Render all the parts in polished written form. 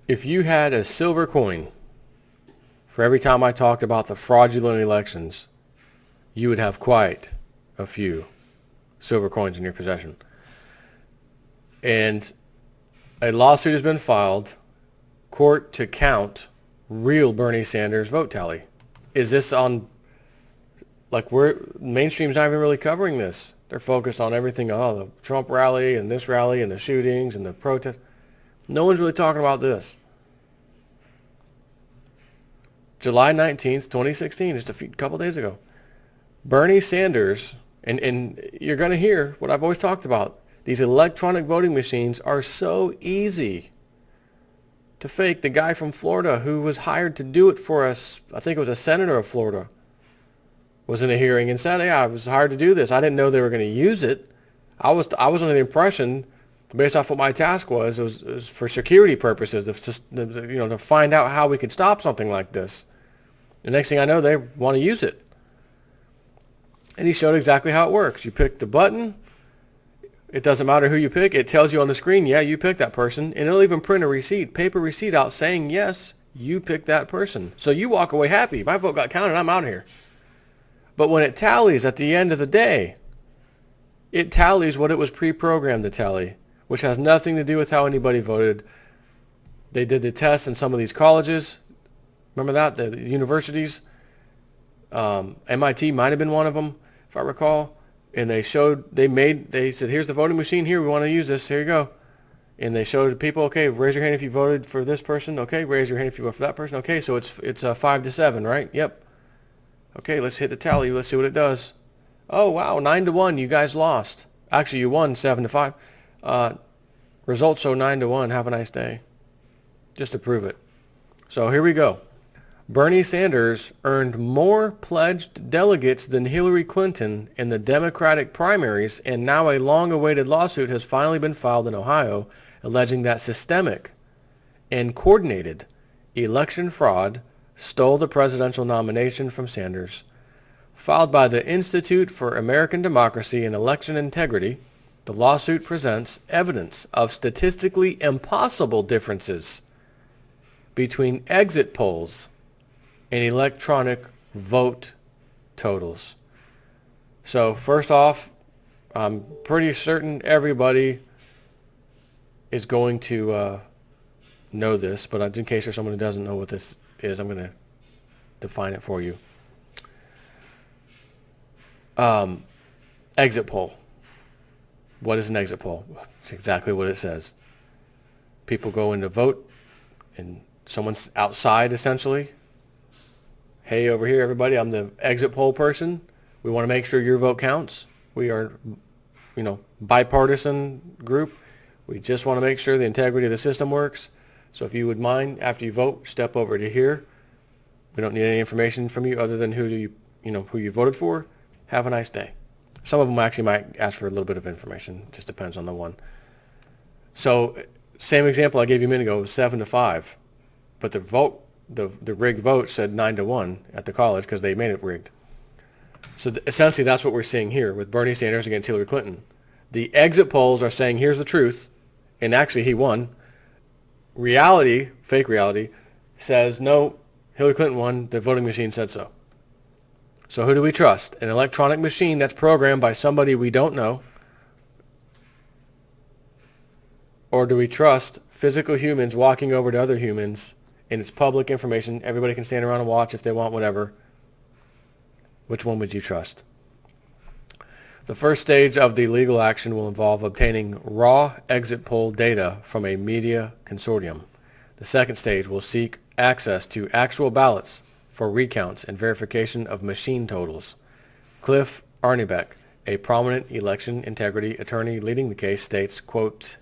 If you had a silver coin for every time I talked about the fraudulent elections, you would have quite a few silver coins in your possession. And a lawsuit has been filed, court to count real Bernie Sanders vote tally. Is this on, like, mainstream's not even really covering this. They're focused on everything, the Trump rally and this rally and the shootings and the protest. No one's really talking about this. July 19th, 2016, just a couple days ago. Bernie Sanders, and you're going to hear what I've always talked about. These electronic voting machines are so easy to fake. The guy from Florida who was hired to do it for us, I think it was a senator of Florida, was in a hearing and said, "Yeah, I was hired to do this. I didn't know they were going to use it. I was under the impression, based off what my task was, it was for security purposes, to find out how we could stop something like this." The next thing I know, they want to use it. And he showed exactly how it works. You pick the button. It doesn't matter who you pick. It tells you on the screen, yeah, you picked that person. And it'll even print a receipt, paper receipt out saying, yes, you picked that person. So you walk away happy. My vote got counted. I'm out of here. But when it tallies at the end of the day, it tallies what it was pre-programmed to tally, which has nothing to do with how anybody voted. They did the test in some of these colleges. Remember that? The universities. MIT might have been one of them, if I recall. And they said, here's the voting machine here. We want to use this. Here you go. And they showed people, okay, raise your hand if you voted for this person. Okay, raise your hand if you voted for that person. Okay, so it's 5-7, right? Yep. Okay, let's hit the tally. Let's see what it does. Oh, wow, 9-1. You guys lost. Actually, you won 7-5. Results show 9-1. Have a nice day. Just to prove it. So here we go. Bernie Sanders earned more pledged delegates than Hillary Clinton in the Democratic primaries, and now a long-awaited lawsuit has finally been filed in Ohio alleging that systemic and coordinated election fraud stole the presidential nomination from Sanders. Filed by the Institute for American Democracy and Election Integrity, the lawsuit presents evidence of statistically impossible differences between exit polls and electronic vote totals. So first off, I'm pretty certain everybody is going to know this, but in case there's someone who doesn't know what this is, I'm going to define it for you. Exit poll. What is an exit poll? It's exactly what it says. People go in to vote, and someone's outside essentially. Hey, over here, everybody, I'm the exit poll person. We want to make sure your vote counts. We are, bipartisan group. We just want to make sure the integrity of the system works. So if you would mind, after you vote, step over to here. We don't need any information from you other than who you voted for. Have a nice day. Some of them actually might ask for a little bit of information. Just depends on the one. So same example I gave you a minute ago was 7-5, but the vote. The rigged vote said 9-1 at the college because they made it rigged. So essentially that's what we're seeing here with Bernie Sanders against Hillary Clinton. The exit polls are saying here's the truth, and actually he won. Reality, fake reality, says no, Hillary Clinton won, the voting machine said so. So who do we trust? An electronic machine that's programmed by somebody we don't know? Or do we trust physical humans walking over to other humans? And it's public information. Everybody can stand around and watch if they want, whatever. Which one would you trust? The first stage of the legal action will involve obtaining raw exit poll data from a media consortium. The second stage will seek access to actual ballots for recounts and verification of machine totals. Cliff Arnebeck, a prominent election integrity attorney leading the case, states, quote,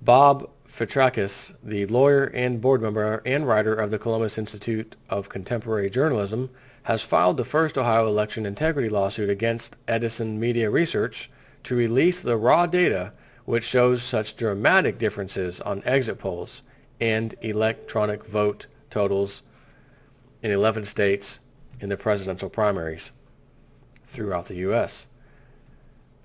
Bob Fitrakis, the lawyer and board member and writer of the Columbus Institute of Contemporary Journalism, has filed the first Ohio election integrity lawsuit against Edison Media Research to release the raw data which shows such dramatic differences on exit polls and electronic vote totals in 11 states in the presidential primaries throughout the U.S.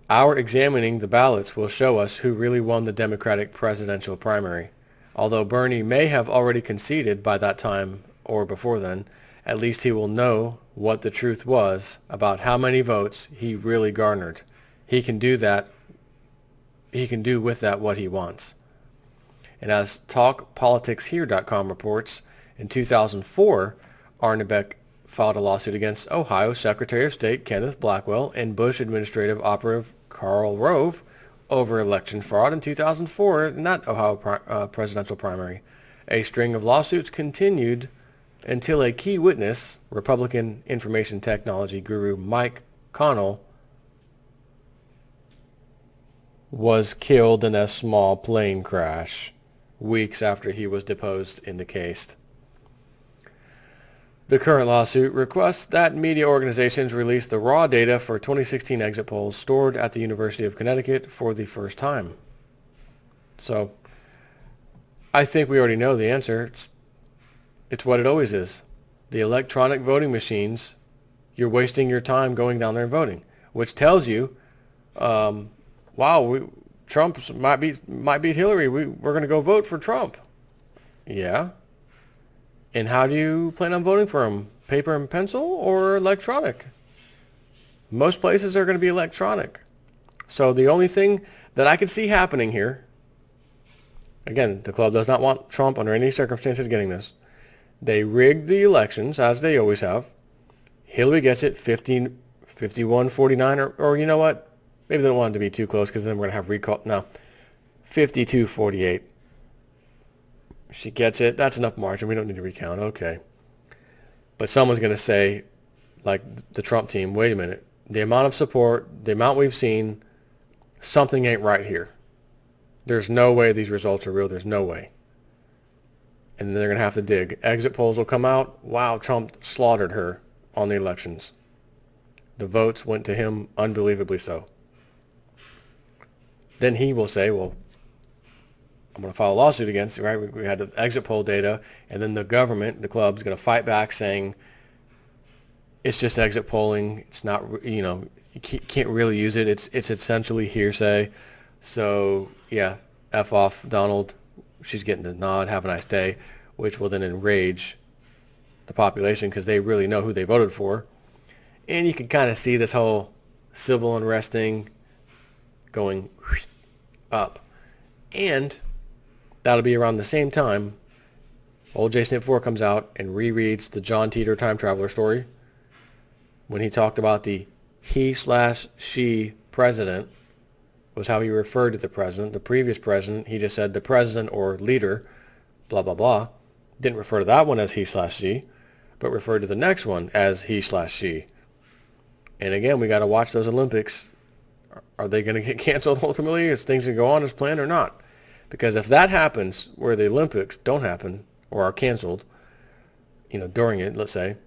Our examining the ballots will show us who really won the Democratic presidential primary. Although Bernie may have already conceded by that time or before then, at least he will know what the truth was about how many votes he really garnered. He can do that. He can do with that what he wants. And as TalkPoliticsHere.com reports, in 2004, Arnebeck filed a lawsuit against Ohio Secretary of State Kenneth Blackwell and Bush Administrative Operative Karl Rove over election fraud in 2004 in that Ohio presidential primary. A string of lawsuits continued until a key witness, Republican information technology guru Mike Connell, was killed in a small plane crash weeks after he was deposed in the case. The current lawsuit requests that media organizations release the raw data for 2016 exit polls stored at the University of Connecticut for the first time. So, I think we already know the answer. It's what it always is. The electronic voting machines, you're wasting your time going down there and voting, which tells you, wow, Trump might beat Hillary. We're going to go vote for Trump. Yeah. And how do you plan on voting for him? Paper and pencil or electronic? Most places are going to be electronic. So the only thing that I could see happening here, again, the club does not want Trump under any circumstances getting this. They rigged the elections, as they always have. Hillary gets it 51-49, or you know what? Maybe they don't want it to be too close because then we're going to have recall. No, 52-48. She gets it. That's enough margin. We don't need to recount. Okay. But someone's going to say, like the Trump team, wait a minute. The amount of support, the amount we've seen, something ain't right here. There's no way these results are real. There's no way. And then they're going to have to dig. Exit polls will come out. Wow, Trump slaughtered her on the elections. The votes went to him unbelievably so. Then he will say, well, I'm going to file a lawsuit against you, right? We had the exit poll data, and then the government, the club's going to fight back saying it's just exit polling. It's not, you can't really use it. It's essentially hearsay. So, yeah, F off, Donald. She's getting the nod. Have a nice day, which will then enrage the population because they really know who they voted for. And you can kind of see this whole civil unrest thing going up. And that'll be around the same time old J Snip 4 comes out and rereads the John Teeter time traveler story when he talked about the he/she president was how he referred to the president. The previous president, he just said the president or leader, blah, blah, blah. Didn't refer to that one as he/she, but referred to the next one as he/she. And again, we got to watch those Olympics. Are they going to get canceled ultimately? Is things going to go on as planned or not? Because if that happens where the Olympics don't happen or are canceled, during it, let's say,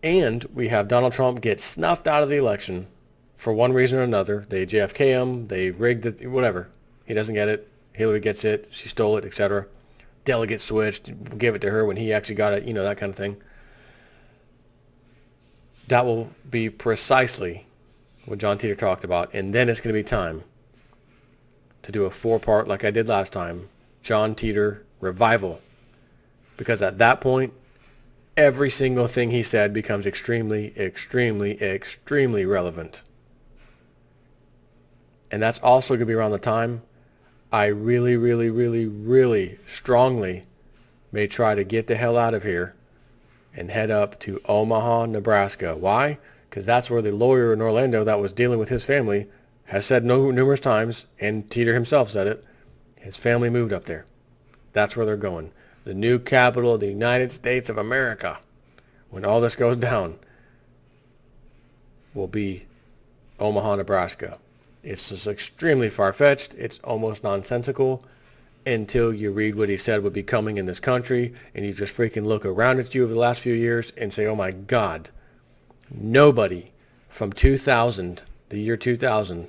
and we have Donald Trump get snuffed out of the election for one reason or another, they JFK him, they rigged it, whatever. He doesn't get it. Hillary gets it. She stole it, etc. Delegate switched, give it to her when he actually got it, that kind of thing. That will be precisely what John Teeter talked about. And then it's going to be time to do a 4-part, like I did last time, John Teeter revival. Because at that point, every single thing he said becomes extremely, extremely, extremely relevant. And that's also going to be around the time I really, really, really, really strongly may try to get the hell out of here and head up to Omaha, Nebraska. Why? Because that's where the lawyer in Orlando that was dealing with his family has said numerous times, and Teeter himself said it, his family moved up there. That's where they're going. The new capital of the United States of America, when all this goes down, will be Omaha, Nebraska. It's just extremely far-fetched. It's almost nonsensical until you read what he said would be coming in this country, and you just freaking look around at you over the last few years and say, oh my God, nobody from 2000, the year 2000,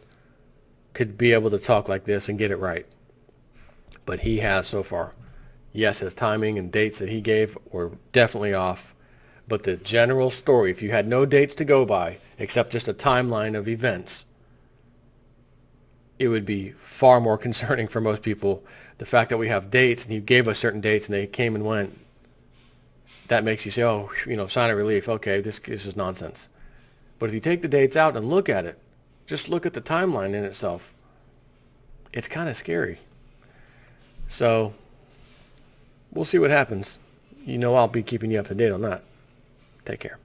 could be able to talk like this and get it right. But he has so far. Yes, his timing and dates that he gave were definitely off. But the general story, if you had no dates to go by, except just a timeline of events, it would be far more concerning for most people. The fact that we have dates and he gave us certain dates and they came and went, that makes you say, oh, sign of relief. Okay, this is nonsense. But if you take the dates out and look at it, just look at the timeline in itself, it's kind of scary. So we'll see what happens. I'll be keeping you up to date on that. Take care.